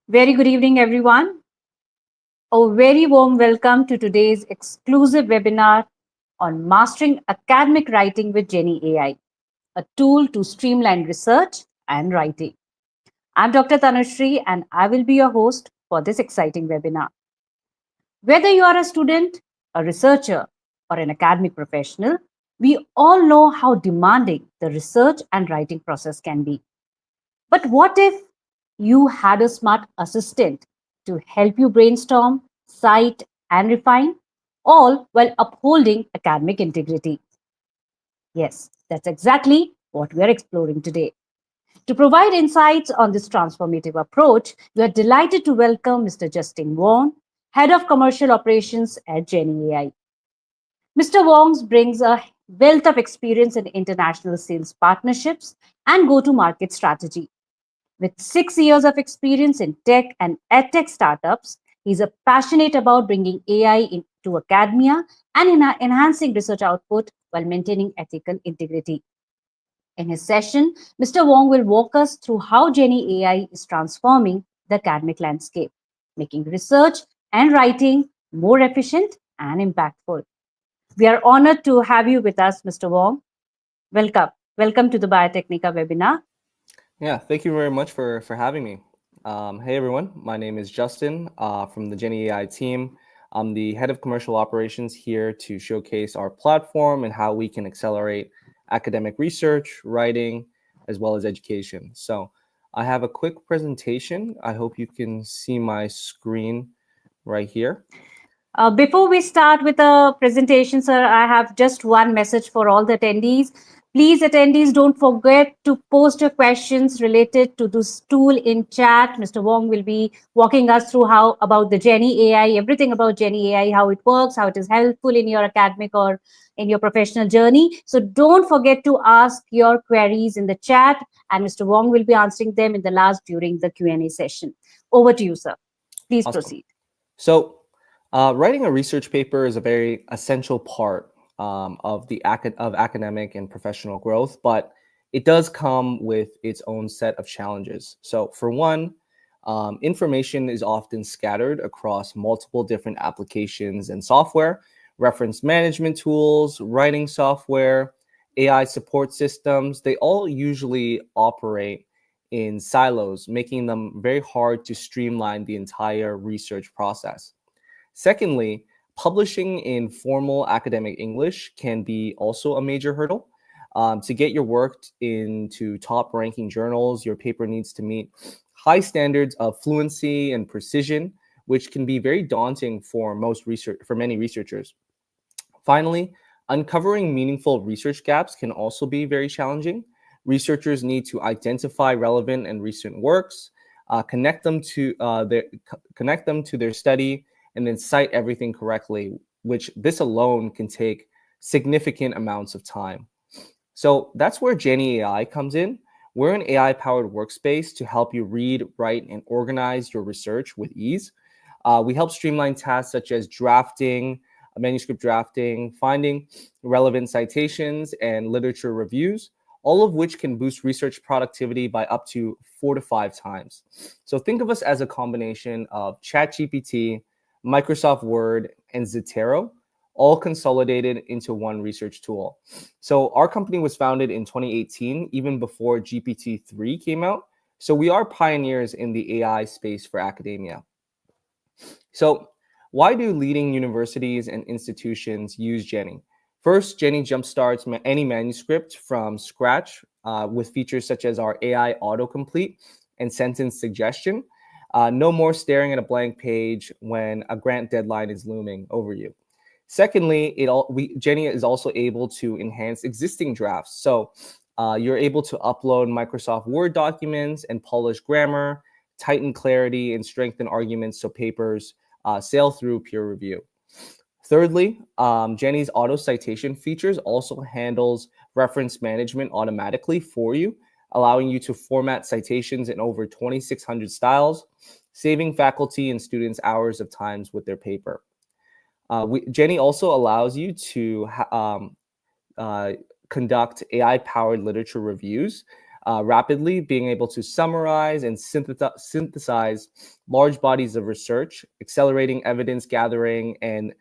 Very good evening, everyone. A very warm welcome to today's exclusive webinar on Mastering Academic Writing with Jenni AI, a tool to streamline research and writing. I'm Dr. Tanushree, and I will be your host for this exciting webinar. Whether you are a student, a researcher, or an academic professional, we all know how demanding the research and writing process can be. But what if you had a smart assistant to help you brainstorm, cite, and refine, all while upholding academic integrity? Yes, that's exactly what we are exploring today. To provide insights on this transformative approach, we are delighted to welcome Mr. Justin Wong, Head of Commercial Operations at Jenni AI. Mr. Wong brings a wealth of experience in international sales partnerships and go to market strategy. With 6 years of experience in tech and edtech startups, he's a passionate about bringing AI into academia and enhancing research output while maintaining ethical integrity. In his session, Mr. Wong will walk us through how Jenni AI is transforming the academic landscape, making research and writing more efficient and impactful. We are honored to have you with us, Mr. Wong. Welcome. Welcome to the Biotechnica webinar. Yeah, thank you very much for having me. Hey everyone, my name is Justin from the Jenni AI team. I'm the head of commercial operations here to showcase our platform and how we can accelerate academic research, writing, as well as education. So I have a quick presentation. I hope you can see my screen right here. Before we start with the presentation, sir, I have just one message for all the attendees. Please, attendees, don't forget to post your questions related to this tool in chat. Mr. Wong will be walking us through how about the Jenni AI, everything about Jenni AI, how it works, how it is helpful in your academic or in your professional journey. So don't forget to ask your queries in the chat, and Mr. Wong will be answering them in the last during the Q&A session. Over to you, sir. Please Awesome. proceed. So writing a research paper is a very essential part of academic and professional growth, but it does come with its own set of challenges. So for one, information is often scattered across multiple different applications and software, reference management tools, writing software, AI support systems. They all usually operate in silos, making them very hard to streamline the entire research process. Secondly, publishing in formal academic English can be also a major hurdle. To get your work into top ranking journals, your paper needs to meet high standards of fluency and precision, which can be very daunting for many researchers. Finally, uncovering meaningful research gaps can also be very challenging. Researchers need to identify relevant and recent works, connect them to their study, and then cite everything correctly, which this alone can take significant amounts of time. So that's where Jenni AI comes in. We're an AI-powered workspace to help you read, write, and organize your research with ease. We help streamline tasks such as drafting, manuscript drafting, finding relevant citations, and literature reviews, all of which can boost research productivity by up to 4 to 5 times. So think of us as a combination of ChatGPT, Microsoft Word, and Zotero, all consolidated into one research tool. So our company was founded in 2018, even before GPT-3 came out. So we are pioneers in the AI space for academia. So why do leading universities and institutions use Jenni? First, Jenni jumpstarts any manuscript from scratch with features such as our AI autocomplete and sentence suggestion. No more staring at a blank page when a grant deadline is looming over you. Secondly, Jenni is also able to enhance existing drafts. So you're able to upload Microsoft Word documents and polish grammar, tighten clarity, and strengthen arguments so papers sail through peer review. Thirdly, Jenni's auto citation features also handles reference management automatically for you, allowing you to format citations in over 2,600 styles, saving faculty and students hours of time with their paper. Jenni also allows you to conduct AI-powered literature reviews. rapidly, being able to summarize and synthesize large bodies of research, accelerating evidence gathering and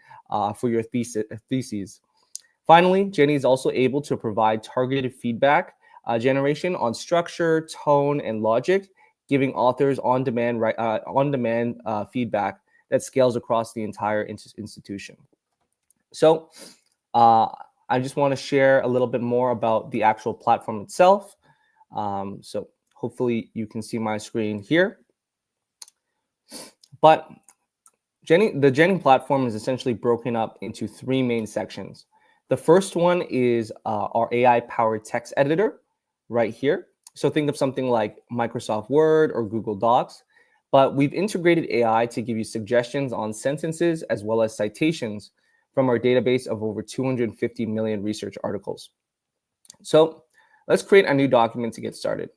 for your theses. Finally, Jenni is also able to provide targeted feedback generation on structure, tone, and logic, giving authors on-demand feedback that scales across the entire institution. So I just want to share a little bit more about the actual platform itself. So hopefully you can see my screen here. But the Jenni platform is essentially broken up into three main sections. The first one is our AI-powered text editor right here. So think of something like Microsoft Word or Google Docs, but we've integrated AI to give you suggestions on sentences as well as citations from our database of over 250 million research articles. So let's create a new document to get started.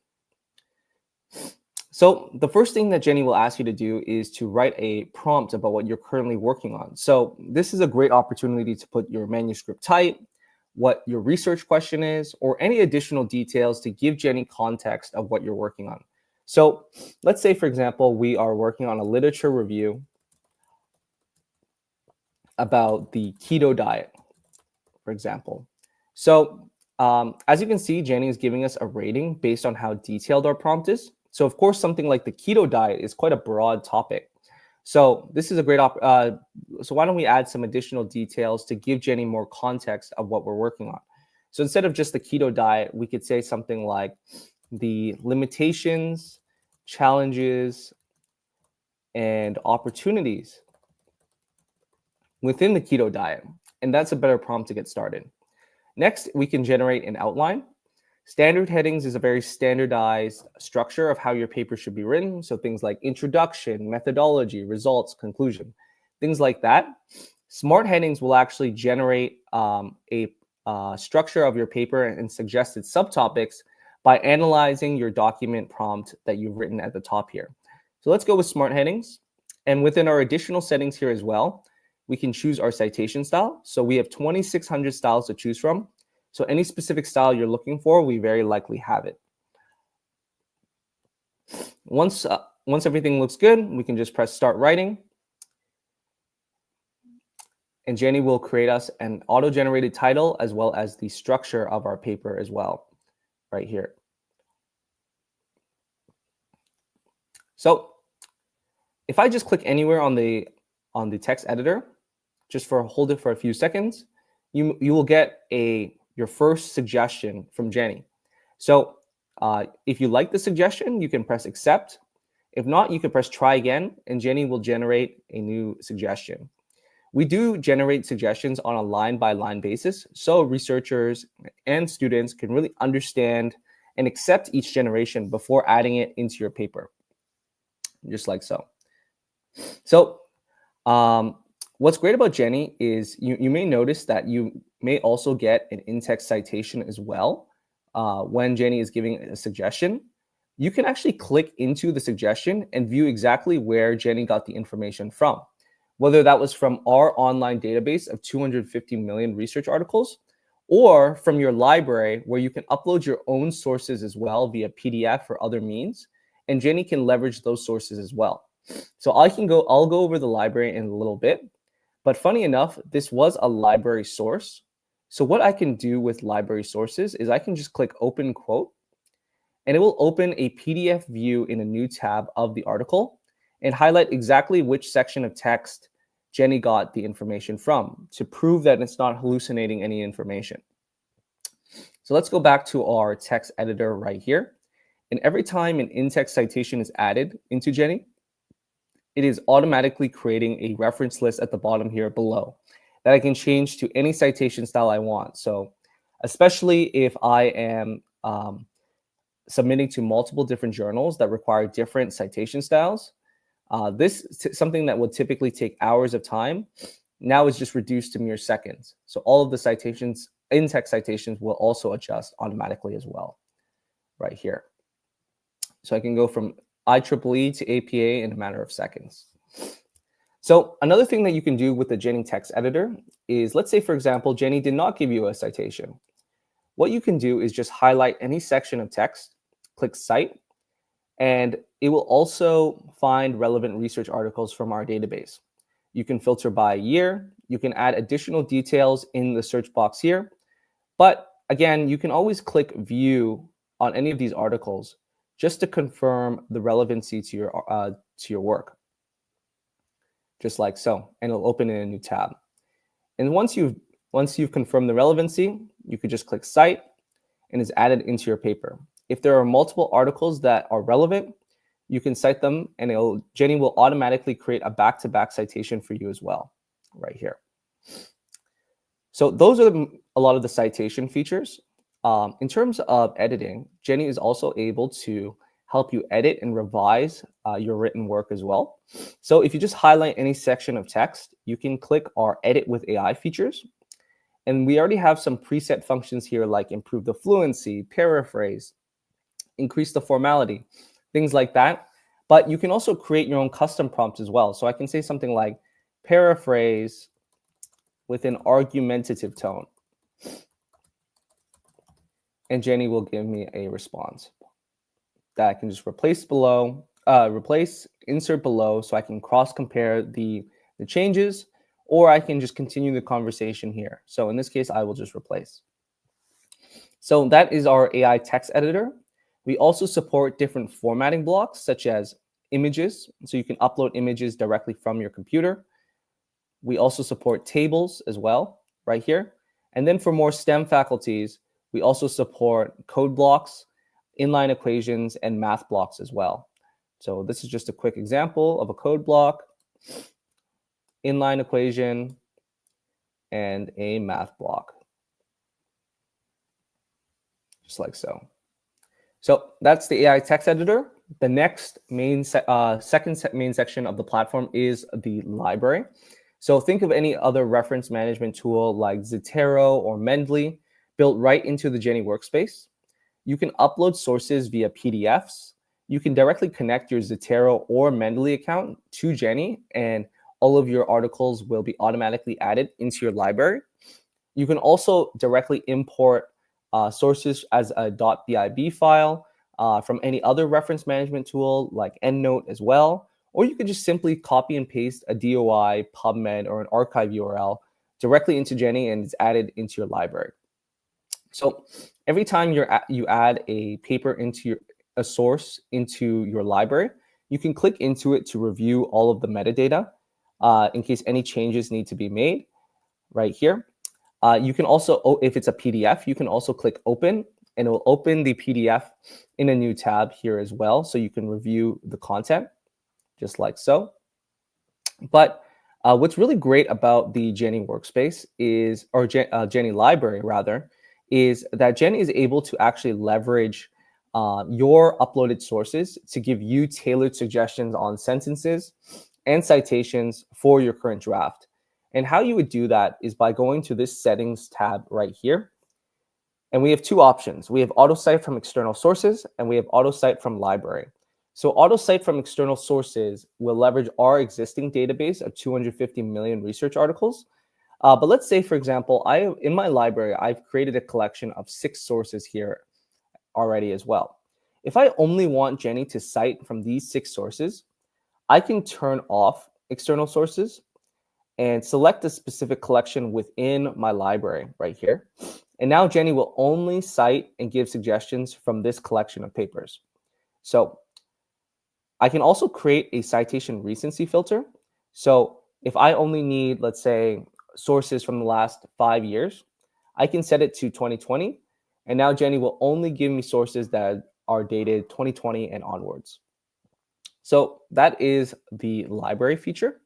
So the first thing that Jenni will ask you to do is to write a prompt about what you're currently working on. So this is a great opportunity to put your manuscript type, what your research question is, or any additional details to give Jenni context of what you're working on. So let's say, for example, we are working on a literature review about the keto diet, for example. So as you can see, Jenni is giving us a rating based on how detailed our prompt is. So of course, something like the keto diet is quite a broad topic. So this is a great so why don't we add some additional details to give Jenni more context of what we're working on. So instead of just the keto diet, we could say something like the limitations, challenges, and opportunities within the keto diet. And that's a better prompt to get started. Next, we can generate an outline. Standard headings is a very standardized structure of how your paper should be written. So things like introduction, methodology, results, conclusion, things like that. Smart headings will actually generate a structure of your paper and suggested subtopics by analyzing your document prompt that you've written at the top here. So let's go with smart headings. And within our additional settings here as well, we can choose our citation style. So we have 2,600 styles to choose from. So any specific style you're looking for, we very likely have it. Once everything looks good, we can just press start writing. And Jenni will create us an auto-generated title as well as the structure of our paper as well, right here. So if I just click anywhere on the text editor, just hold it for a few seconds, you will get your first suggestion from Jenni. So if you like the suggestion, you can press accept. If not, you can press try again, and Jenni will generate a new suggestion. We do generate suggestions on a line-by-line basis, so researchers and students can really understand and accept each generation before adding it into your paper, just like so. So what's great about Jenni is you may notice that you may also get an in-text citation as well when Jenni is giving a suggestion. You can actually click into the suggestion and view exactly where Jenni got the information from, whether that was from our online database of 250 million research articles or from your library where you can upload your own sources as well via PDF or other means, and Jenni can leverage those sources as well. So I'll go over the library in a little bit, but funny enough, this was a library source. So what I can do with library sources is I can just click open quote, and it will open a PDF view in a new tab of the article and highlight exactly which section of text Jenni got the information from to prove that it's not hallucinating any information. So let's go back to our text editor right here. And every time an in-text citation is added into Jenni, it is automatically creating a reference list at the bottom here below that I can change to any citation style I want. So especially if I am submitting to multiple different journals that require different citation styles, this is something that would typically take hours of time. Now is just reduced to mere seconds. So all of the citations, in-text citations, will also adjust automatically as well, right here. So I can go from IEEE to APA in a matter of seconds. So another thing that you can do with the Jenni text editor is, let's say, for example, Jenni did not give you a citation. What you can do is just highlight any section of text click Cite, and it will also find relevant research articles from our database. You can filter by year. You can add additional details in the search box here. But again, you can always click View on any of these articles just to confirm the relevancy to your work, just like so, and it'll open in a new tab. And once you've confirmed the relevancy, you could just click Cite, and it's added into your paper. If there are multiple articles that are relevant, you can cite them, and Jenni will automatically create a back-to-back citation for you as well, right here. So those are a lot of the citation features. In terms of editing, Jenni is also able to help you edit and revise your written work as well. So if you just highlight any section of text, you can click our Edit with AI features. And we already have some preset functions here like improve the fluency, paraphrase, increase the formality, things like that. But you can also create your own custom prompts as well. So I can say something like paraphrase with an argumentative tone. And Jenni will give me a response that I can just insert below, so I can cross-compare the changes, or I can just continue the conversation here. So in this case, I will just replace. So that is our AI text editor. We also support different formatting blocks, such as images, so you can upload images directly from your computer. We also support tables as well, right here. And then for more STEM faculties, we also support code blocks, inline equations, and math blocks as well. So this is just a quick example of a code block, inline equation, and a math block, just like so. So that's the AI text editor. The next second main section of the platform is the library. So think of any other reference management tool like Zotero or Mendeley built right into the Jenni workspace. You can upload sources via PDFs. You can directly connect your Zotero or Mendeley account to Jenni, and all of your articles will be automatically added into your library. You can also directly import sources as a .bib file from any other reference management tool like EndNote as well. Or you could just simply copy and paste a DOI, PubMed, or an archive URL directly into Jenni, and it's added into your library. So every time you add a paper into a source into your library, you can click into it to review all of the metadata in case any changes need to be made right here. You can also, if it's a PDF, you can also click Open, and it will open the PDF in a new tab here as well, so you can review the content, just like so. But what's really great about the Jenni workspace is, or Jenni library rather, is that Jenni is able to actually leverage your uploaded sources to give you tailored suggestions on sentences and citations for your current draft. And how you would do that is by going to this settings tab right here. And we have two options. We have auto cite from external sources, and we have auto cite from library. So auto cite from external sources will leverage our existing database of 250 million research articles. But let's say, for example, in my library, I've created a collection of 6 sources here already as well. If I only want Jenni to cite from these 6 sources, I can turn off external sources and select a specific collection within my library right here. And now Jenni will only cite and give suggestions from this collection of papers. So I can also create a citation recency filter. So if I only need, let's say, sources from the last 5 years, I can set it to 2020. And now Jenni will only give me sources that are dated 2020 and onwards. So that is the library feature.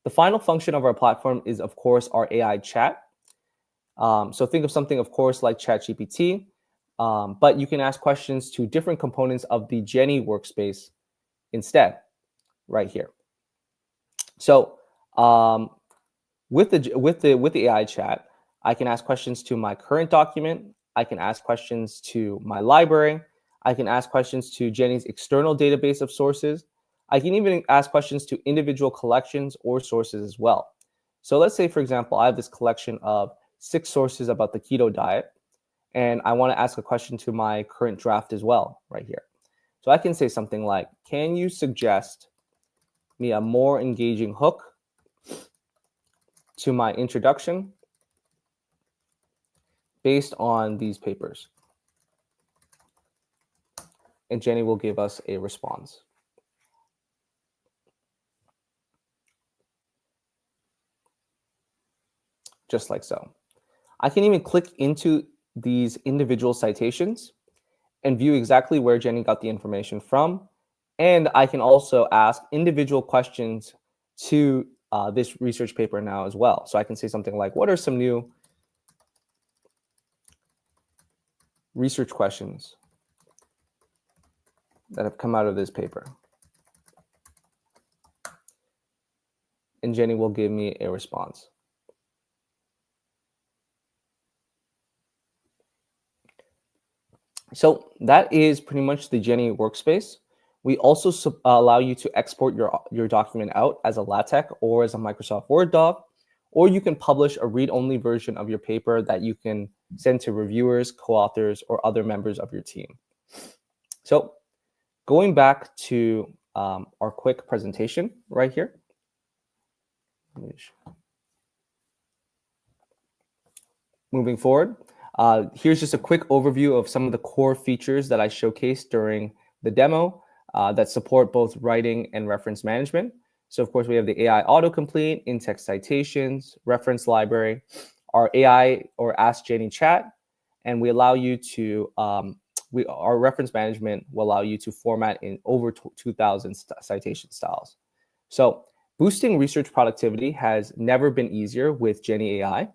The final function of our platform is, of course, our AI chat. So think of something, of course, like ChatGPT, but you can ask questions to different components of the Jenni workspace instead, right here. So with the AI chat, I can ask questions to my current document. I can ask questions to my library. I can ask questions to Jenni's external database of sources. I can even ask questions to individual collections or sources as well. So let's say, for example, I have this collection of 6 sources about the keto diet, and I want to ask a question to my current draft as well, right here. So I can say something like, can you suggest me a more engaging hook to my introduction based on these papers? And Jenni will give us a response. Just like so. I can even click into these individual citations and view exactly where Jenni got the information from. And I can also ask individual questions to this research paper now as well. So I can say something like, what are some new research questions that have come out of this paper? And Jenni will give me a response. So that is pretty much the Jenni workspace. We also allow you to export your document out as a LaTeX or as a Microsoft Word doc, or you can publish a read-only version of your paper that you can send to reviewers, co-authors, or other members of your team. So going back to our quick presentation right here. Moving forward, here's just a quick overview of some of the core features that I showcased during the demo that support both writing and reference management. So of course, we have the AI autocomplete, in-text citations, reference library, our AI or Ask Jenni chat, and we allow you to, our reference management will allow you to format in over 2,000 citation styles. So boosting research productivity has never been easier with Jenni AI.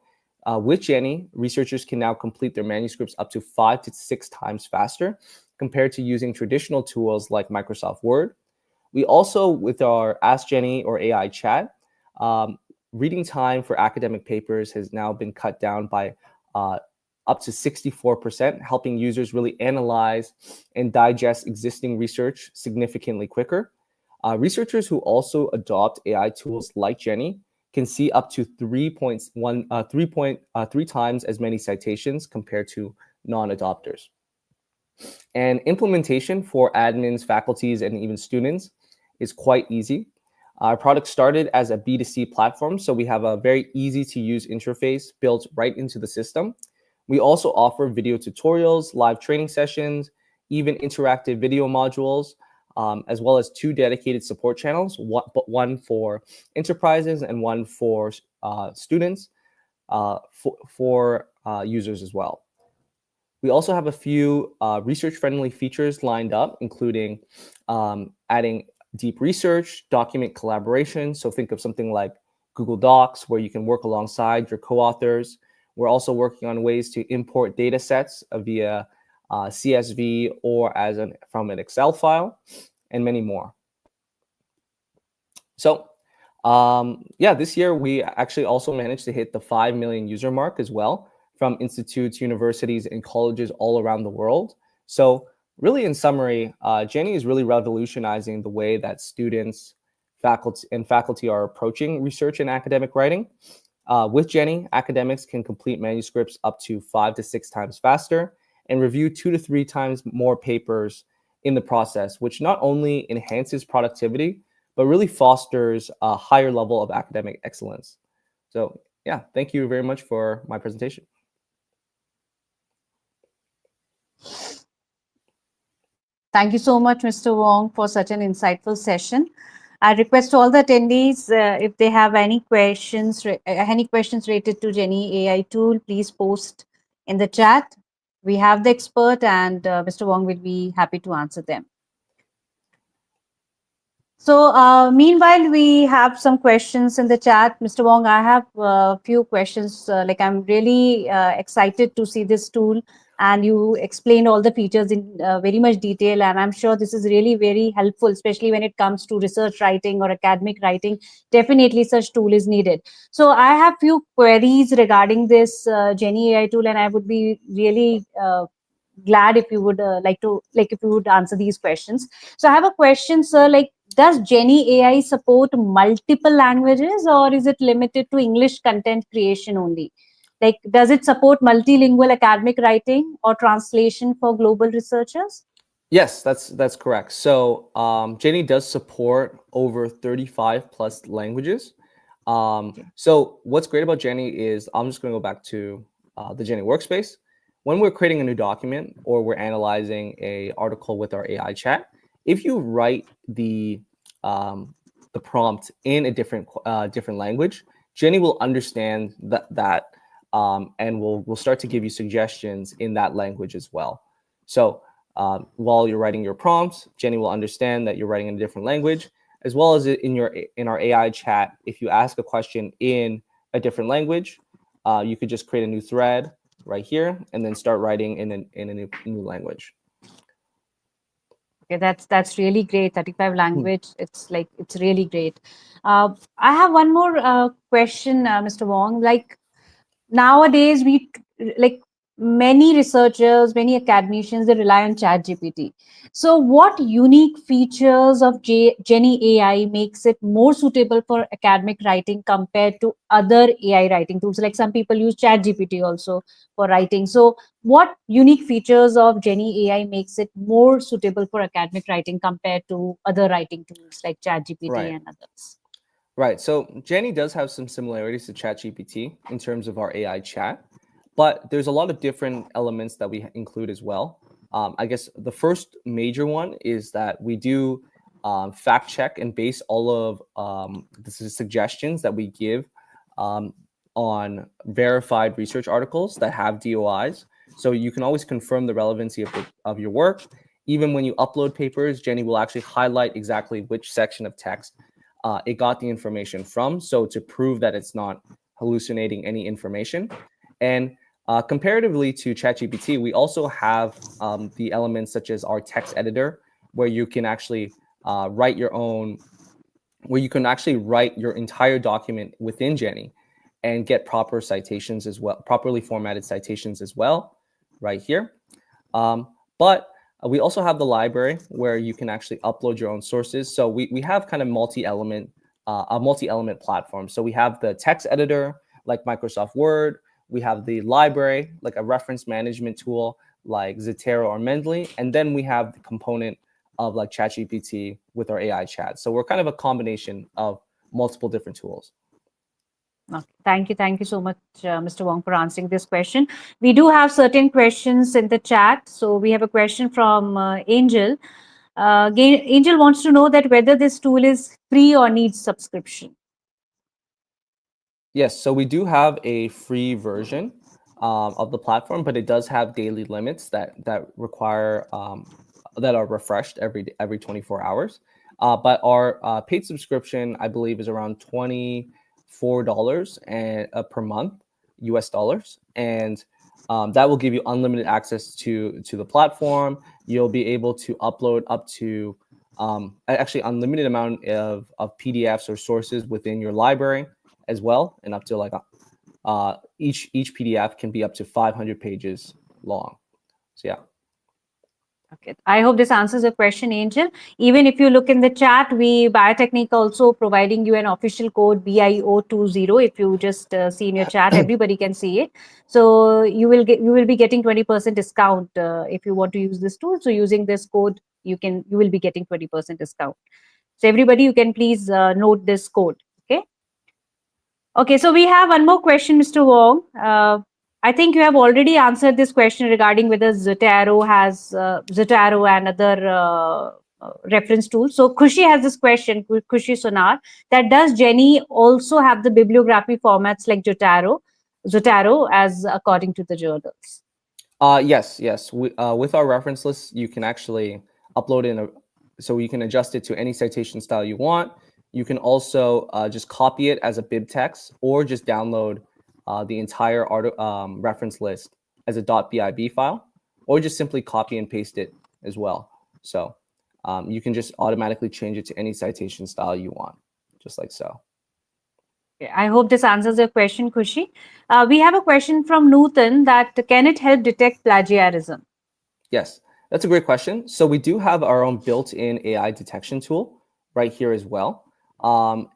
With Jenni, researchers can now complete their manuscripts up to 5 to 6 times faster compared to using traditional tools like Microsoft Word. We also, with our Ask Jenni or AI chat, reading time for academic papers has now been cut down by up to 64%, helping users really analyze and digest existing research significantly quicker. Researchers who also adopt AI tools like Jenni can see up to 3 times as many citations compared to non-adopters. And implementation for admins, faculties, and even students is quite easy. Our product started as a B2C platform, so we have a very easy to use interface built right into the system. We also offer video tutorials, live training sessions, even interactive video modules, as well as 2 dedicated support channels, one for enterprises and one for students, for users as well. We also have a few research-friendly features lined up, including adding deep research, document collaboration. So think of something like Google Docs, where you can work alongside your co-authors. We're also working on ways to import data sets via CSV or from an Excel file, and many more. So this year we actually also managed to hit the 5 million user mark as well, from institutes, universities, and colleges all around the world. So really, in summary, Jenni is really revolutionizing the way that students, faculty are approaching research and academic writing. With Jenni, academics can complete manuscripts up to 5 to 6 times faster and review 2 to 3 times more papers in the process, which not only enhances productivity, but really fosters a higher level of academic excellence. So yeah, thank you very much for my presentation. Thank you so much, Mr. Wong, for such an insightful session. I request all the attendees, if they have any questions related to Jenni AI tool, please post in the chat. We have the expert, and Mr. Wong will be happy to answer them. So meanwhile, we have some questions in the chat. Mr. Wong, I have a few questions. I'm really excited to see this tool, and you explained all the features in very much detail. And I'm sure this is really very helpful, especially when it comes to research writing or academic writing. Definitely such tool is needed. So I have few queries regarding this Jenni AI tool, and I would be really glad if you would if you would answer these questions. So I have a question, sir, does Jenni AI support multiple languages, or is it limited to English content creation only? Like, does it support multilingual academic writing or translation for global researchers? Yes, that's correct. So Jenny does support over 35 plus languages. Okay. So what's great about Jenny is, I'm just going to go back to the Jenny workspace. When we're creating a new document or we're analyzing a article with our AI chat, if you write the prompt in a different language, Jenny will understand that and will start to give you suggestions in that language as well. So while you're writing your prompts, Jenny will understand that you're writing in a different language, as well as in our AI chat. If you ask a question in a different language, you could just create a new thread right here and then start writing in a new language. Okay, that's really great. 35 Hmm. language. It's really great. I have one more question, Mr. Wong. Like, nowadays like many researchers, many academicians, they rely on chat gpt. So what unique features of Jenny AI makes it more suitable for academic writing compared to other AI writing tools? Like, some people use chat gpt also for writing. So what unique features of Jenny AI makes it more suitable for academic writing compared to other writing tools like chat gpt Right. and others? Right. So Jenny does have some similarities to ChatGPT in terms of our AI chat, but there's a lot of different elements that we include as well. I guess the first major one is that we do fact check and base all of the suggestions that we give um, on verified research articles that have DOIs. So you can always confirm the relevancy of your work. Even when you upload papers, Jenny will actually highlight exactly which section of text it got the information from. So to prove that it's not hallucinating any information. And comparatively to ChatGPT, we also have the elements such as our text editor, where you can actually write your own, where you can actually write your entire document within Jenny and get proper citations as well, properly formatted citations as well, right here. But we also have the library where you can actually upload your own sources. So we have kind of a multi-element platform. So we have the text editor like Microsoft Word. We have the library like a reference management tool like Zotero or Mendeley, and then we have the component of like ChatGPT with our AI chat. So we're kind of a combination of multiple different tools. Okay. Thank you so much, Mr. Wong, for answering this question. We do have certain questions in the chat. So we have a question from Angel. Angel wants to know that whether this tool is free or needs subscription. Yes, so we do have a free version of the platform, but it does have daily limits that require that are refreshed every 24 hours. But our paid subscription, I believe, is around $24 and per month, US dollars, and that will give you unlimited access to the platform. You'll be able to upload up to actually unlimited amount of PDFs or sources within your library as well, and up to like each PDF can be up to 500 pages long. So yeah. Okay. I hope this answers your question, Angel. Even if you look in the chat, we Biotechnique also providing you an official code BIO20. If you just see in your chat, everybody can see it. So you will be getting 20% discount if you want to use this tool. So using this code, you will be getting 20% discount. So everybody, you can please note this code. Okay. Okay, so we have one more question, Mr. Wong. I think you have already answered this question regarding whether Zotero has Zotero and other reference tools. So Khushi has this question, Khushi Sonar, that does Jenny also have the bibliography formats like Zotero as according to the journals? Yes. With our reference list, you can actually upload so you can adjust it to any citation style you want. You can also just copy it as a bib text, or just download the entire reference list as a .bib file, or just simply copy and paste it as well. So you can just automatically change it to any citation style you want, just like so. Okay, I hope this answers your question, Khushi. We have a question from Nutan that can it help detect plagiarism? Yes, that's a great question. So we do have our own built-in AI detection tool right here as well.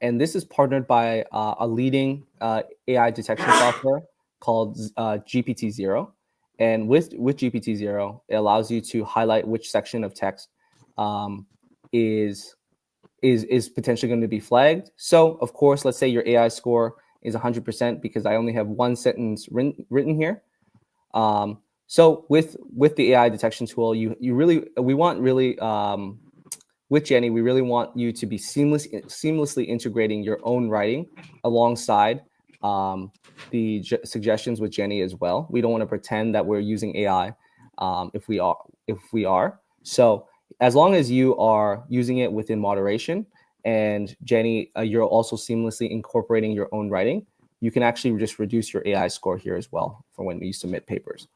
And this is partnered by a leading AI detection software called GPT-0. And with GPT-0, it allows you to highlight which section of text um, is potentially going to be flagged. So, of course, let's say your AI score is 100% because I only have one sentence written here. So with the AI detection tool, we want really with Jenni, we really want you to be seamlessly integrating your own writing alongside the suggestions with Jenni as well. We don't want to pretend that we're using AI if we are. So as long as you are using it within moderation, and Jenni, you're also seamlessly incorporating your own writing, you can actually just reduce your AI score here as well for when you submit papers.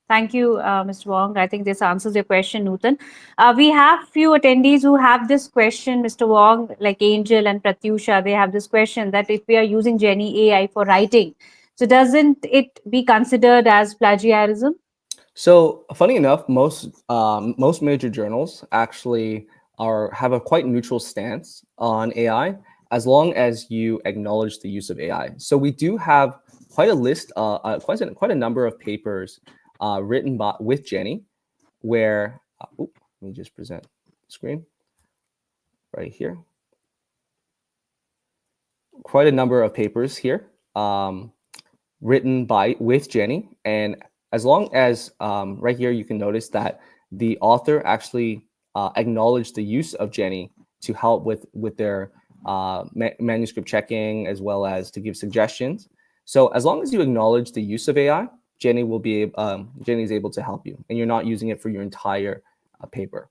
Thank you, Mr. Wong. I think this answers your question, Nutan. We have few attendees who have this question, Mr. Wong, like Angel and Pratyusha. They have this question that if we are using Jenni AI for writing, so doesn't it be considered as plagiarism? So, funny enough, most major journals actually have a quite neutral stance on AI as long as you acknowledge the use of AI. So we do have quite a list, quite a number of papers written with Jenni, where let me just present the screen right here. Quite a number of papers here written with Jenni, and as long as right here you can notice that the author actually acknowledged the use of Jenni to help with their manuscript checking as well as to give suggestions. So as long as you acknowledge the use of AI, Jenni is able to help you, and you're not using it for your entire paper.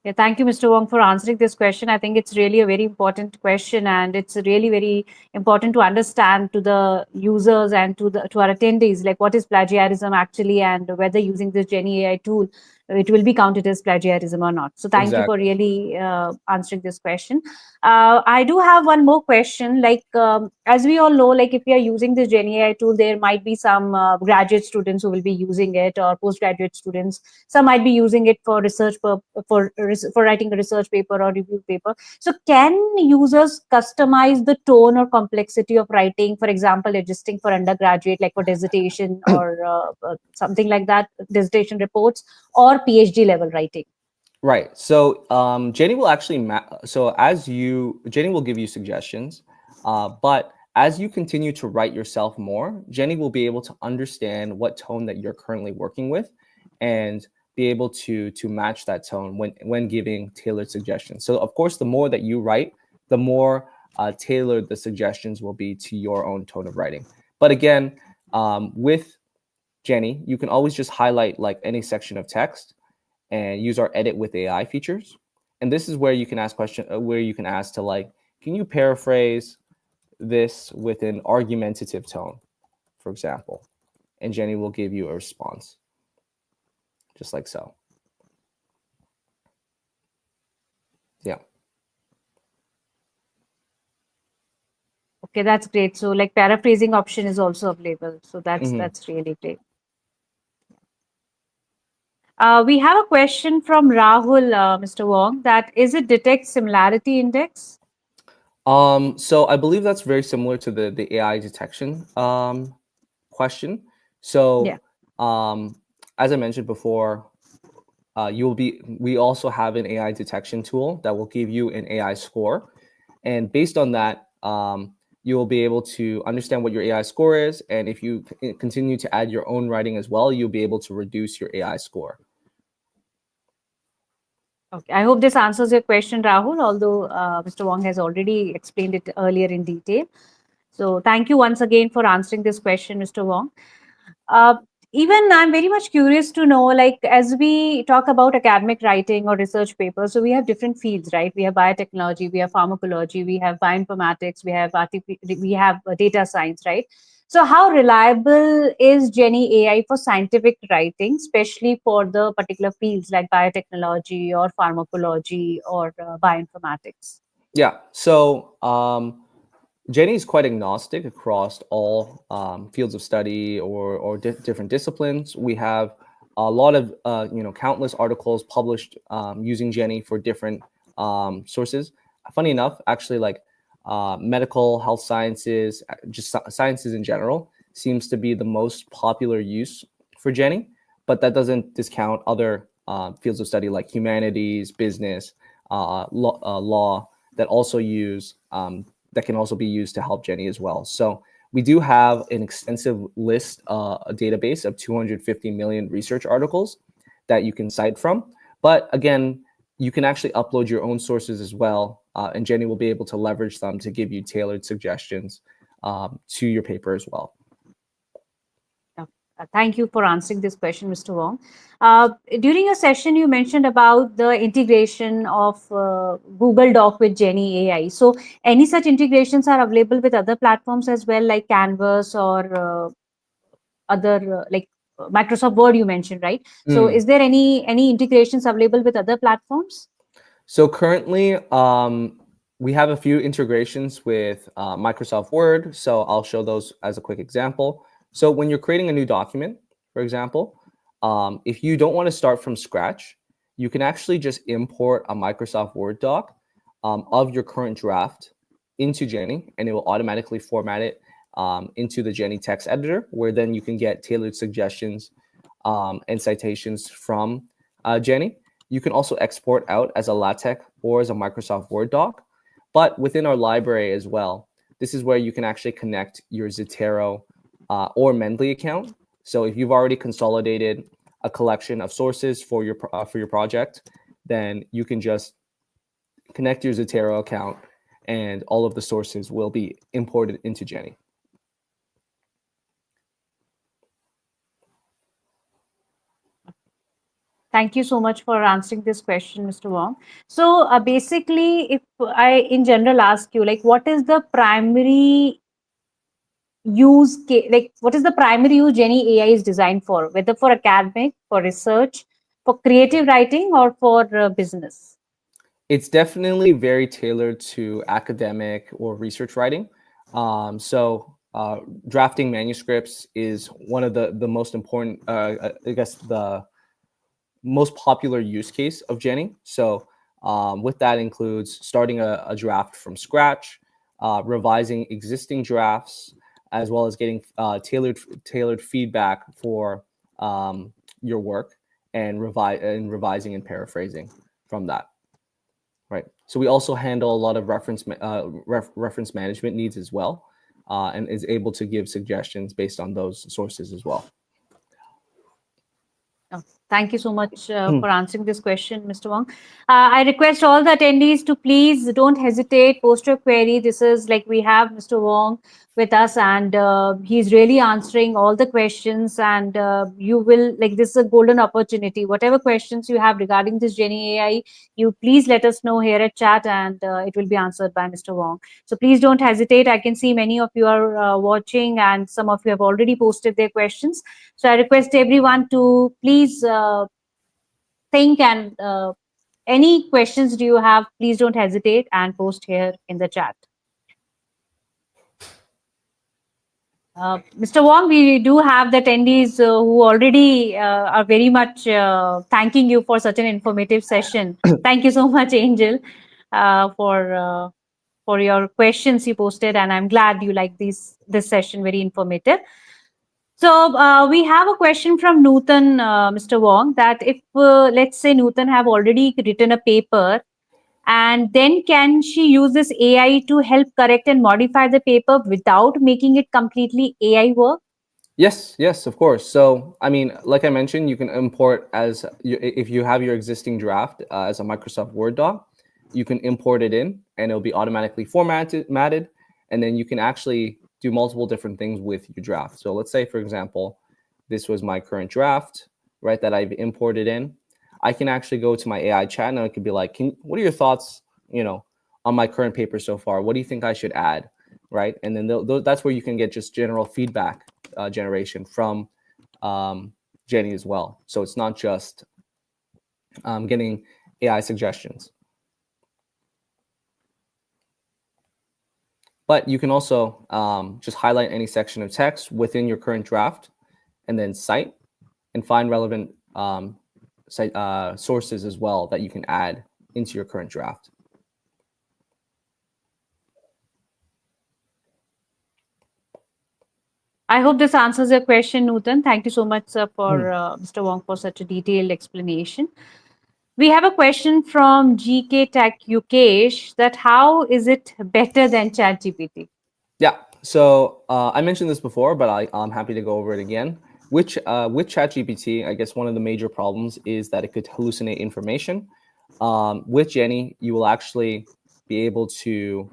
Yeah, thank you, Mr. Wong, for answering this question. I think it's really a very important question, and it's really very important to understand to the users and to our attendees, like what is plagiarism actually, and whether using this Jenni AI tool, it will be counted as plagiarism or not. So thank you for Exactly. really answering this question. I do have one more question. Like as we all know, like if we are using this Jenni AI tool, there might be some graduate students who will be using it, or postgraduate students. Some might be using it for research for writing a research paper or review paper. So can users customize the tone or complexity of writing, for example, adjusting for undergraduate, like for dissertation or something like that, dissertation reports or PhD level writing? Right. So Jenni will actually Jenni will give you suggestions, but as you continue to write yourself more, Jenni will be able to understand what tone that you're currently working with, and be able to match that tone when giving tailored suggestions. So of course, the more that you write, the more tailored the suggestions will be to your own tone of writing. But again, with Jenni, you can always just highlight like any section of text and use our edit with AI features. And this is where you can ask to like, can you paraphrase this with an argumentative tone, for example? And Jenni will give you a response, just like so. Yeah. Okay, that's great. So like paraphrasing option is also available. So Mm-hmm. that's really great. We have a question from Rahul, Mr. Wong, that is it detect similarity index? So I believe that's very similar to the AI detection question. So as I mentioned before, we also have an AI detection tool that will give you an AI score, and based on that, you will be able to understand what your AI score is, and if you continue to add your own writing as well, you'll be able to reduce your AI score. Okay, I hope this answers your question, Rahul, although Mr. Wong has already explained it earlier in detail. So thank you once again for answering this question, Mr. Wong. Uh, Even I'm very much curious to know, like, as we talk about academic writing or research papers, so we have different fields, right? We have biotechnology, we have pharmacology, we have bioinformatics, we have data science, right? So how reliable is Jenni AI for scientific writing, especially for the particular fields like biotechnology or pharmacology or bioinformatics? Yeah. So Jenni is quite agnostic across all fields of study or different disciplines. We have a lot of countless articles published using Jenni for different sources. Funny enough, actually, like medical, health sciences, just sciences in general seems to be the most popular use for Jenny, but that doesn't discount other fields of study like humanities, business, law that also use that can also be used to help Jenny as well. So we do have an extensive list, a database of 250 million research articles that you can cite from. But again, you can actually upload your own sources as well, and Jenny will be able to leverage them to give you tailored suggestions to your paper as well. Thank you for answering this question, Mr. Wong. During your session, you mentioned about the integration of Google Doc with Jenni AI. So, any such integrations are available with other platforms as well, like Canvas or other like Microsoft Word you mentioned, right? So is there any integrations available with other platforms? So currently, we have a few integrations with Microsoft Word. So I'll show those as a quick example. So when you're creating a new document, for example, if you don't want to start from scratch, you can actually just import a Microsoft Word doc of your current draft into Jenny, and it will automatically format it into the Jenny text editor, where then you can get tailored suggestions and citations from Jenny. You can also export out as a LaTeX or as a Microsoft Word doc, but within our library as well. This is where you can actually connect your Zotero or Mendeley account. So if you've already consolidated a collection of sources for your project, then you can just connect your Zotero account and all of the sources will be imported into Jenny. Thank you so much for answering this question, Mr. Wong. So basically, if I in general ask you, like, what is the primary like what is the primary use Jenni AI is designed for, whether for academic, for research, for creative writing, or for business? It's definitely very tailored to academic or research writing. So drafting manuscripts is one of the most important, I guess, the most popular use case of Jenny. So with that includes starting a draft from scratch, revising existing drafts, as well as getting tailored feedback for your work and revising and paraphrasing from that. Right. So we also handle a lot of reference management needs as well, and is able to give suggestions based on those sources as well. Thank you so much for answering this question, Mr. Wong. I request all the attendees to please don't hesitate, post your query. This is like we have Mr. Wong with us, and he's really answering all the questions. And you will like this is a golden opportunity. Whatever questions you have regarding this Jenni AI, you please let us know here at chat, and it will be answered by Mr. Wong. So please don't hesitate. I can see many of you are watching, and some of you have already posted their questions. So I request everyone to please think and any questions do you have, please don't hesitate and post here in the chat. Mr. Wong, we do have the attendees who already are very much thanking you for such an informative session. Thank you so much, Angel, for your questions you posted, and I'm glad you like this session, very informative. So we have a question from Nutan, Mr. Wong, that if let's say Nutan have already written a paper, and then can she use this AI to help correct and modify the paper without making it completely AI work? Yes, of course. So, I mean, like I mentioned, you can import if you have your existing draft as a Microsoft Word doc, you can import it in and it'll be automatically formatted, and then you can actually do multiple different things with your draft. So let's say, for example, this was my current draft, right, that I've imported in. I can actually go to my AI chat and I could be like, what are your thoughts, on my current paper so far? What do you think I should add, right? And then that's where you can get just general feedback generation from Jenny as well. So it's not just getting AI suggestions. But you can also just highlight any section of text within your current draft and then cite and find relevant sources as well that you can add into your current draft. I hope this answers your question, Nutan. Thank you so much, sir, Hmm. for Mr. Wong for such a detailed explanation. We have a question from GK Tech Yukesh that how is it better than ChatGPT? Yeah. So I mentioned this before, but I'm happy to go over it again. With ChatGPT, I guess one of the major problems is that it could hallucinate information. With Jenni, you will actually be able to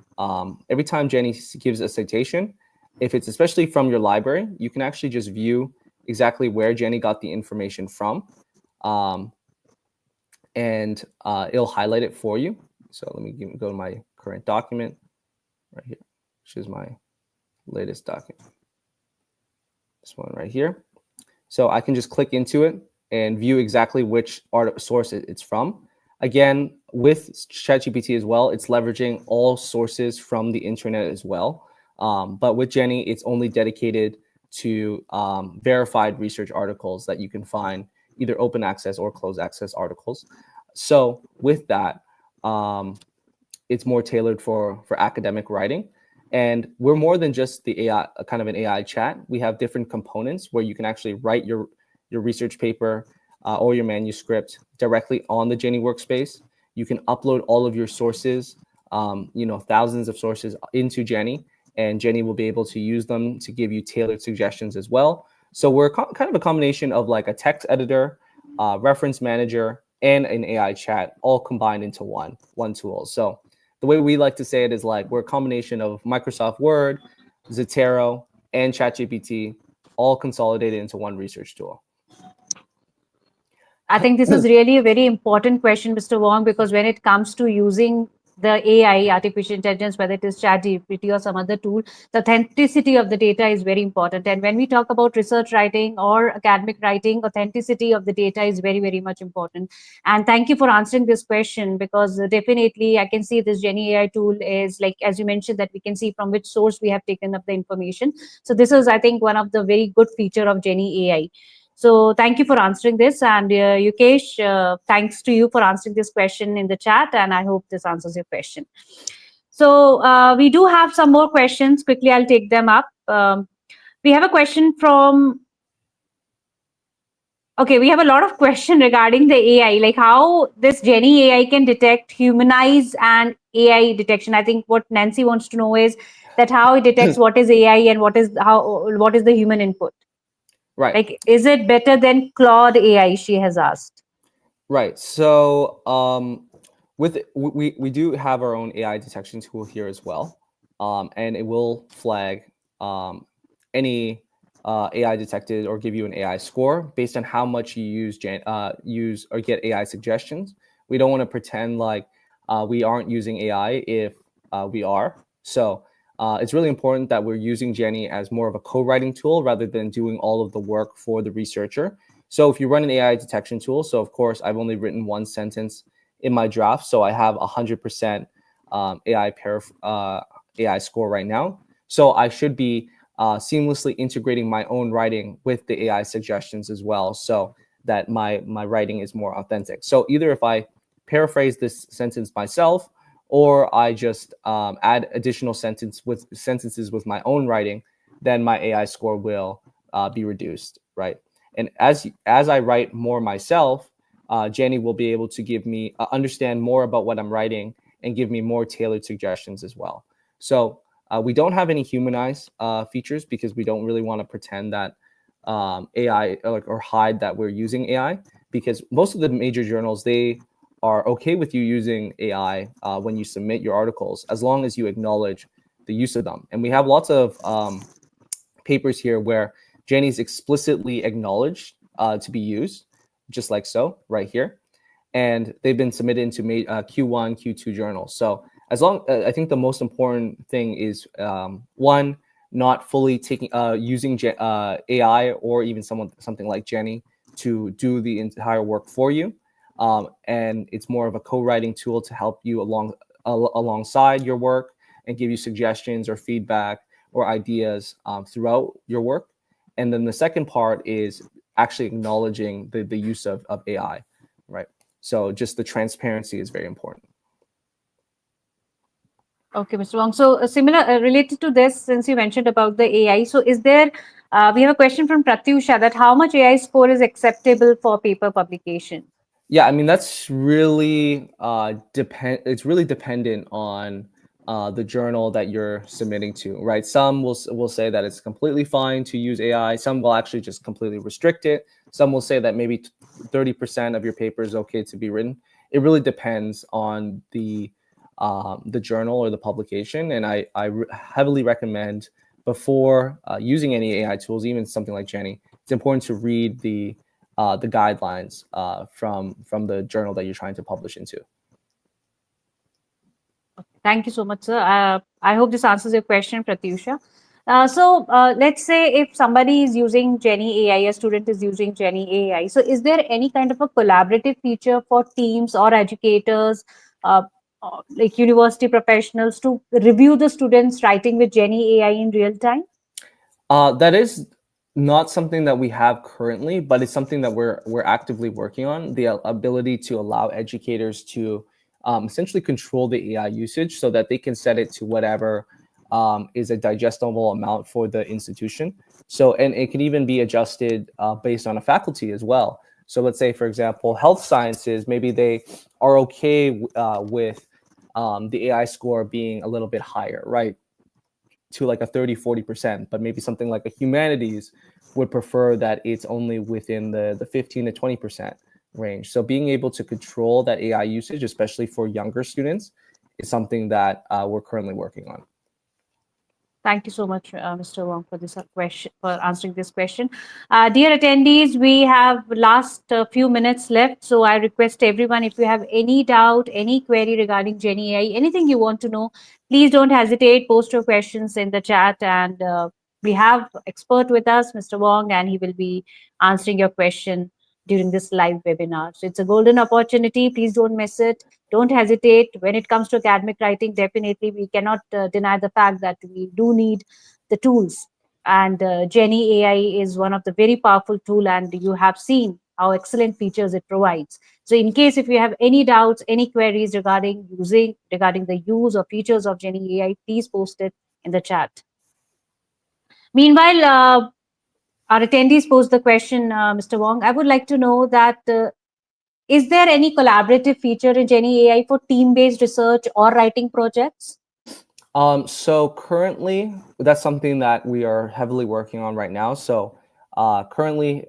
every time Jenni gives a citation, if it's especially from your library, you can actually just view exactly where Jenni got the information from, um, and it'll highlight it for you. So let me go to my current document right here, which is my latest document. This one right here. So I can just click into it and view exactly which source it's from. Again, with ChatGPT as well, it's leveraging all sources from the internet as well. But with Jenni, it's only dedicated to verified research articles that you can find either open access or closed access articles. So with that, it's more tailored for academic writing. And we're more than just the AI, kind of an AI chat. We have different components where you can actually write your research paper or your manuscript directly on the Jenni workspace. You can upload all of your sources, thousands of sources into Jenni, and Jenni will be able to use them to give you tailored suggestions as well. So we're kind of a combination of like a text editor, reference manager, and an AI chat all combined into one tool. So the way we like to say it is like we're a combination of Microsoft Word, Zotero, and ChatGPT all consolidated into one research tool. I think this is really a very important question, Mr. Wong, because when it comes to using the AI, artificial intelligence, whether it is ChatGPT or some other tool, the authenticity of the data is very important. And when we talk about research writing or academic writing, authenticity of the data is very, very much important. And thank you for answering this question, because definitely I can see this Jenni AI tool is like, as you mentioned, that we can see from which source we have taken up the information. So this is, I think, one of the very good feature of Jenni AI. So thank you for answering this. And Yukesh, thanks to you for answering this question in the chat. And I hope this answers your question. So we do have some more questions. Quickly, I'll take them up. We have a question from, okay, we have a lot of question regarding the AI, like how this Jenni AI can detect humanize and AI detection. I think what Nancy wants to know is that how it detects what is AI and what is the human input. Right. Like, is it better than Claude AI? She has asked. Right. So we do have our own AI detection tool here as well, and it will flag any AI detected or give you an AI score based on how much you use or get AI suggestions. We don't want to pretend like we aren't using AI if we are. So it's really important that we're using Jenni as more of a co-writing tool rather than doing all of the work for the researcher. So if you run an AI detection tool, so of course I've only written one sentence in my draft, so I have 100% AI score right now. So I should be seamlessly integrating my own writing with the AI suggestions as well, so that my writing is more authentic. So either if I paraphrase this sentence myself, or I just add additional sentences with my own writing, then my AI score will be reduced, right? And as I write more myself, Jenni will be able to give me understand more about what I'm writing and give me more tailored suggestions as well. So we don't have any humanized features because we don't really want to pretend that AI or hide that we're using AI, because most of the major journals, they are okay with you using AI when you submit your articles, as long as you acknowledge the use of them. And we have lots of papers here where Jenni's explicitly acknowledged to be used, just like so, right here. And they've been submitted into Q1, Q2 journals. So as long, I think the most important thing is one, not fully taking using AI or even something like Jenni to do the entire work for you. And it's more of a co-writing tool to help you alongside your work and give you suggestions or feedback or ideas throughout your work. And then the second part is actually acknowledging the use of AI, right? So just the transparency is very important. Okay, Mr. Wong. So similar, related to this, since you mentioned about the AI, so is there We have a question from Pratyusha that how much AI score is acceptable for paper publication? Yeah, I mean that's really depend. It's really dependent on the journal that you're submitting to, right? Some will say that it's completely fine to use AI. Some will actually just completely restrict it. Some will say that maybe 30% of your paper is okay to be written. It really depends on the journal or the publication, and heavily recommend before using any AI tools, even something like Jenni, it's important to read the guidelines from the journal that you're trying to publish into. Thank you so much, sir. I hope this answers your question, Pratyusha. Let's say if somebody is using Jenni AI, a student is using Jenni AI. So is there any kind of a collaborative feature for teams or educators, uh, like university professionals, to review the students' writing with Jenni AI in real time? That is not something that we have currently, but it's something that we're actively working on. The ability to allow educators to essentially control the AI usage so that they can set it to whatever is a digestible amount for the institution. So, and it can even be adjusted based on a faculty as well. So, let's say, for example, health sciences, maybe they are okay with the AI score being a little bit higher, right? To like a 30-40%, but maybe something like a humanities would prefer that it's only within the 15 to 20% range. So being able to control that AI usage, especially for younger students, is something that we're currently working on. Thank you so much, Mr. Wong, for this question, for answering this question. Dear attendees, we have last few minutes left, so I request everyone, if you have any doubt, any query regarding Jenni AI, anything you want to know, please don't hesitate. Post your questions in the chat, and we have expert with us, Mr. Wong, and he will be answering your question during this live webinar. So it's a golden opportunity. Please don't miss it. Don't hesitate. When it comes to academic writing, definitely we cannot deny the fact that we do need the tools. And Jenni AI is one of the very powerful tool, and you have seen how excellent features it provides. So in case if you have any doubts, any queries regarding the use or features of Jenni AI, please post it in the chat. Meanwhile, our attendees pose the question, Mr. Wong. I would like to know that is there any collaborative feature in Jenni AI for team-based research or writing projects? So currently, that's something that we are heavily working on right now. So currently,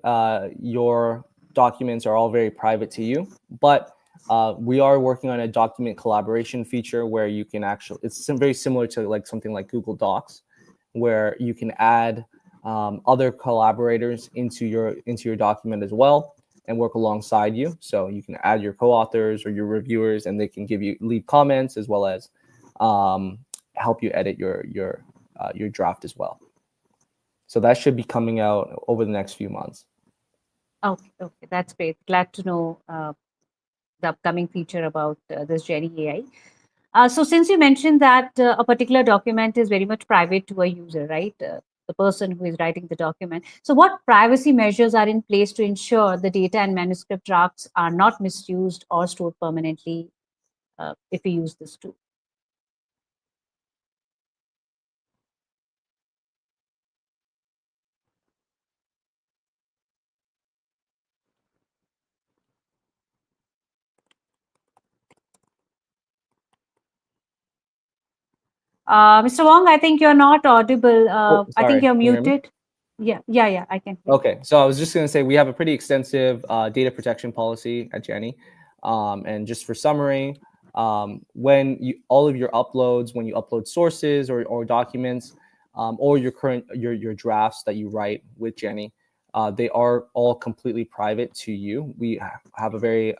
your documents are all very private to you, but we are working on a document collaboration feature where you can actually, it's very similar to like something like Google Docs, where you can add other collaborators into your document as well and work alongside you. So you can add your co-authors or your reviewers, and they can leave comments as well as help you edit your draft as well. So that should be coming out over the next few months. Okay, that's great. Glad to know the upcoming feature about this Jenni AI. So since you mentioned that a particular document is very much private to a user, right? The person who is writing the document. So what privacy measures are in place to ensure the data and manuscript drafts are not misused or stored permanently if we use this tool? Mr. Wong, I think you're not audible. Oh, I think sorry. you're Can you hear me? muted. Yeah, I can hear you. Okay, so I was just going to say we have a pretty extensive data protection policy at Jenni. And just for summary, when all of your uploads, when you upload sources or documents, or your drafts that you write with Jenni, they are all completely private to you. We have a very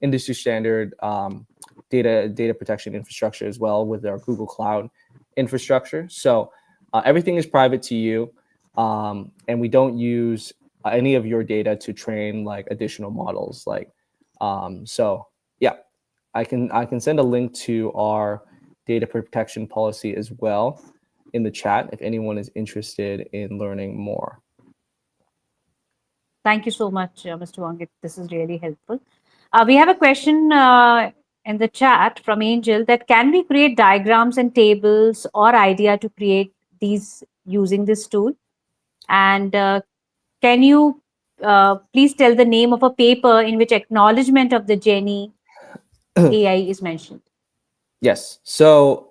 industry standard data protection infrastructure as well with our Google Cloud infrastructure. So everything is private to you. And we don't use any of your data to train like additional models. So yeah, I can send a link to our data protection policy as well in the chat if anyone is interested in learning more. Thank you so much, Mr. Wong. This is really helpful. We have a question in the chat from Angel that can we create diagrams and tables or idea to create these using this tool? And can you please tell the name of a paper in which acknowledgement of the Jenni AI is mentioned? Yes. So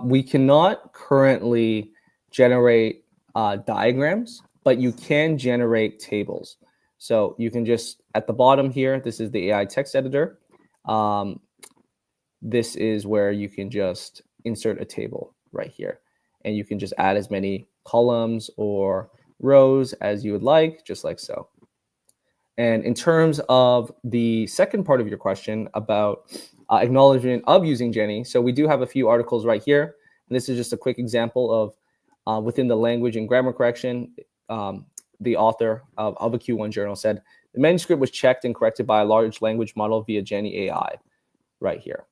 we cannot currently generate diagrams, but you can generate tables. So you can just, at the bottom here, this is the AI text editor. Um, this is where you can just insert a table right here. And you can just add as many columns or rows as you would like, just like so. And in terms of the second part of your question about acknowledgement of using Jenni, so we do have a few articles right here. And this is just a quick example of within the language and grammar correction, the author of a Q1 journal said, the manuscript was checked and corrected by a large language model via Jenni AI right here.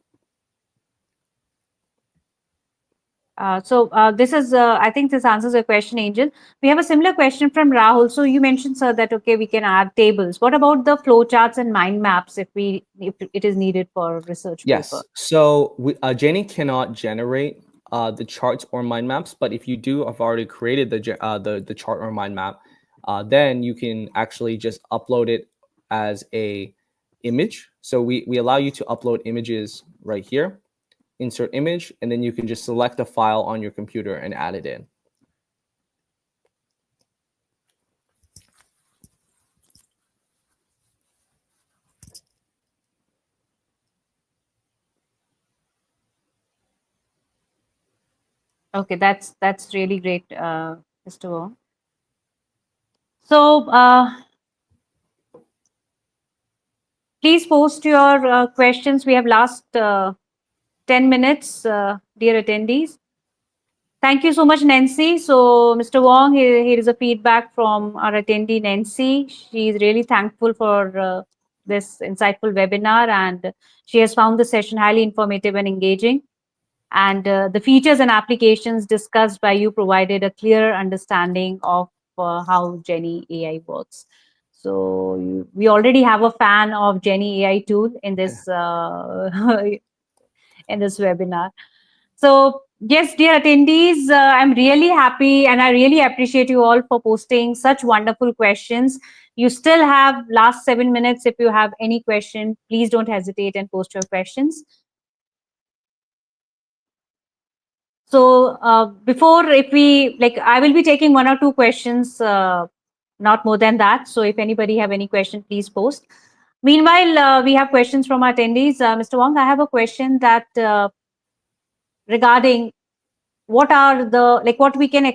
This is, I think this answers your question, Angel. We have a similar question from Rahul. So you mentioned, sir, that okay, we can add tables. What about the flowcharts and mind maps if it is needed for research paper? Yes. So Jenni cannot generate the charts or mind maps, but if you do have already created the chart or mind map, then you can actually just upload it as a image. So we allow you to upload images right here, insert image, and then you can just select a file on your computer and add it in. Okay, that's really great, Mr. Wong. So please post your questions. We have last 10 minutes, dear attendees. Thank you so much, Nancy. So, Mr. Wong, here is a feedback from our attendee, Nancy. She is really thankful for this insightful webinar, and she has found the session highly informative and engaging. And the features and applications discussed by you provided a clear understanding of how Jenni AI works. So, we already have a fan of Jenni AI tool in this in this webinar. So, yes, dear attendees, I'm really happy and I really appreciate you all for posting such wonderful questions. You still have last 7 minutes. If you have any question, please don't hesitate and post your questions. So before, if we like, I will be taking one or two questions, not more than that. So if anybody have any question, please post. Meanwhile, we have questions from our attendees. Mr. Wong, I have a question that regarding what are the like what we can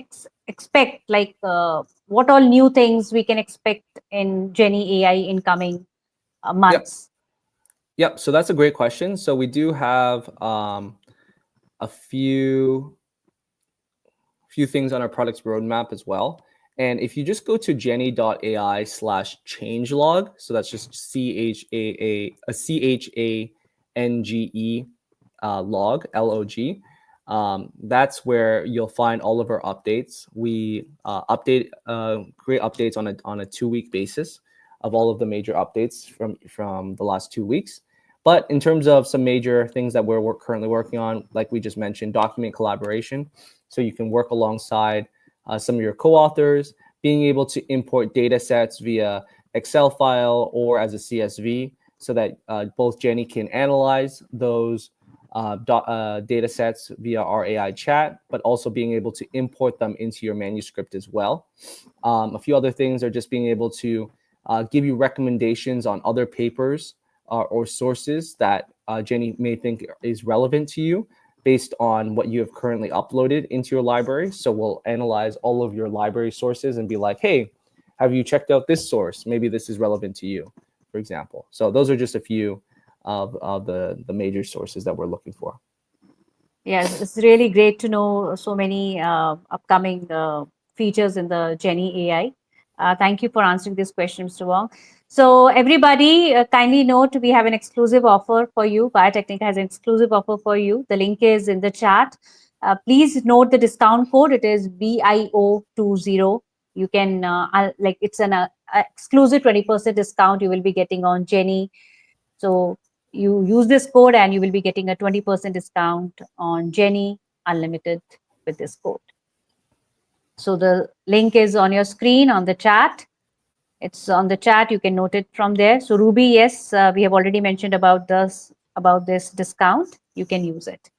expect, like what all new things we can expect in Jenni AI in coming months. Yep. So that's a great question. So we do have a few things on our product's roadmap as well. And if you just go to jenni.ai/changelog, so that's just CHANGE log, LOG. That's where you'll find all of our updates. We create updates on a 2-week basis of all of the major updates from the last 2 weeks. But in terms of some major things that we're currently working on, like we just mentioned, document collaboration. So you can work alongside some of your co-authors, being able to import data sets via Excel file or as a CSV so that both Jenni can analyze those data sets via our AI chat, but also being able to import them into your manuscript as well. A few other things are just being able to give you recommendations on other papers or sources that Jenni may think is relevant to you based on what you have currently uploaded into your library. So we'll analyze all of your library sources and be like, hey, have you checked out this source? Maybe this is relevant to you, for example. So those are just a few of the major sources that we're looking for. Yes, it's really great to know so many upcoming features in the Jenni AI. Thank you for answering this question, Mr. Wong. So everybody, kindly note we have an exclusive offer for you. Biotechnica has an exclusive offer for you. The link is in the chat. Please note the discount code. It is BIO20. You can like it's an exclusive 20% discount you will be getting on Jenni. So you use this code and you will be getting a 20% discount on Jenni Unlimited with this code. So the link is on your screen on the chat. It's on the chat. You can note it from there. So Ruby, yes, we have already mentioned about this discount. You can use it.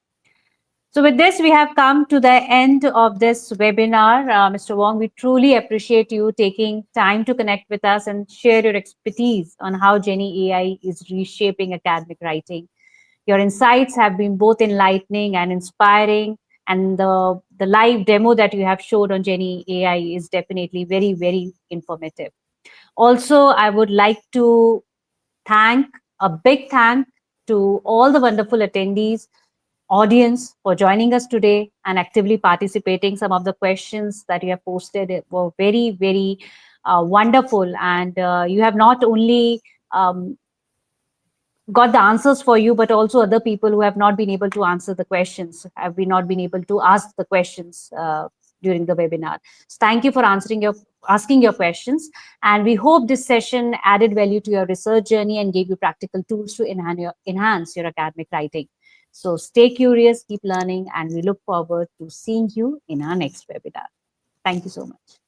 So with this, we have come to the end of this webinar. Mr. Wong, we truly appreciate you taking time to connect with us and share your expertise on how Jenni AI is reshaping academic writing. Your insights have been both enlightening and inspiring, and the live demo that you have showed on Jenni AI is definitely very, very informative. Also, I would like to thank a big thank to all the wonderful attendees, audience for joining us today and actively participating. Some of the questions that you have posted were very, very wonderful, and you have not only got the answers for you, but also other people who have not been able to answer the questions, have been not been able to ask the questions during the webinar. So thank you for asking your questions, and we hope this session added value to your research journey and gave you practical tools to enhance your academic writing. So stay curious, keep learning, and we look forward to seeing you in our next webinar. Thank you so much.